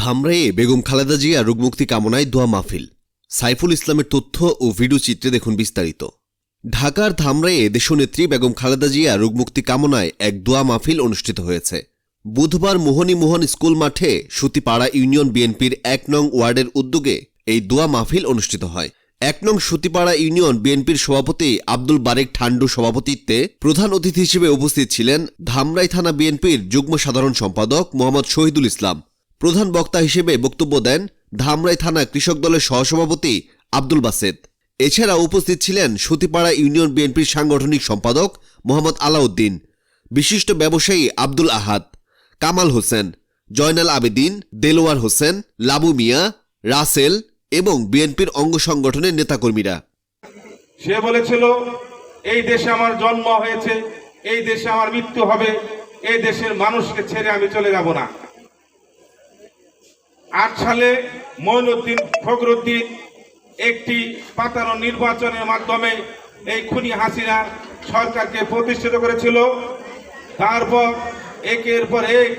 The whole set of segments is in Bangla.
ধামরাইয়ে বেগম খালেদা জিয়া রোগমুক্তি কামনায় দোয়া মাহফিল। সাইফুল ইসলামের তথ্য ও ভিডিও চিত্রে দেখুন বিস্তারিত। ঢাকার ধামরাইয়ে দেশনেত্রী বেগম খালেদা জিয়া রোগমুক্তি কামনায় এক দোয়া মাহফিল অনুষ্ঠিত হয়েছে। বুধবার মোহন স্কুল মাঠে সুতিপাড়া ইউনিয়ন বিএনপির ১ নং ওয়ার্ডের উদ্যোগে এই দোয়া মাহফিল অনুষ্ঠিত হয়। ১ নং সুতিপাড়া ইউনিয়ন বিএনপির সভাপতি আব্দুল বারেক ঠান্ডু সভাপতিত্বে প্রধান অতিথি হিসেবে উপস্থিত ছিলেন ধামরাই থানা বিএনপির যুগ্ম সাধারণ সম্পাদক মোহাম্মদ শহীদুল ইসলাম। প্রধান বক্তা হিসেবে বক্তব্য দেন ধামরাই থানা কৃষক দলের সহসভাপতি আব্দুল বাসেদ। এছাড়া উপস্থিত ছিলেন সুতিপাড়া ইউনিয়ন বিএনপির সাংগঠনিক সম্পাদক মোহাম্মদ আলাউদ্দিন, বিশিষ্ট ব্যবসায়ী আব্দুল আহাদ, কামাল হোসেন, জয়নাল আবেদিন, দেলোয়ার হোসেন, লাবু মিয়া, রাসেল এবং বিএনপির অঙ্গ সংগঠনের নেতাকর্মীরা। সে বলেছিল, এই দেশে আমার জন্ম হয়েছে, এই দেশে আমার মৃত্যু হবে, এই দেশের মানুষকে ছেড়ে আমি চলে যাব না। ৮ সালে মঈনুদ্দিন ফখরুদ্দিন একটি পাতানো নির্বাচনের মাধ্যমে এই খুনি হাসিনা সরকারকে প্রতিষ্ঠিত করেছিল। তারপর একের পর এক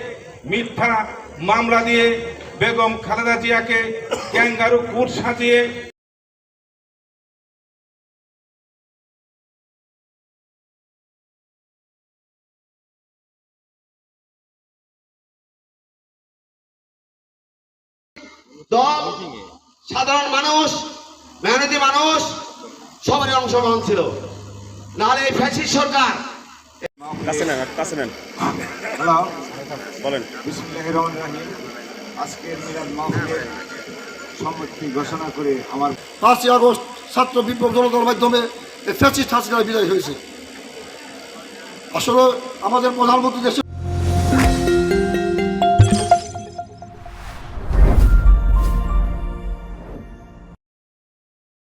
মিথ্যা মামলা দিয়ে বেগম খালেদা জিয়াকে ক্যাঙ্গারু কুট সাজিয়ে দল, সাধারণ মানুষ, মেহনতি মানুষ সবারই অংশগ্রহণ ছিল। নাহলে এই ফ্যাসিস্ট সরকার। বলেন। বিসমিল্লাহির রহমানির রহিম। আজকের মিলাদ মাহফিলের সম্মতি ঘোষণা করে আমার ৫ই আগস্ট ছাত্র বিপ্লব জনতার মাধ্যমে এই ফ্যাসিস্ট হাসিনা বিদায় হয়েছে। আসলে আমাদের প্রধানমন্ত্রী দেশে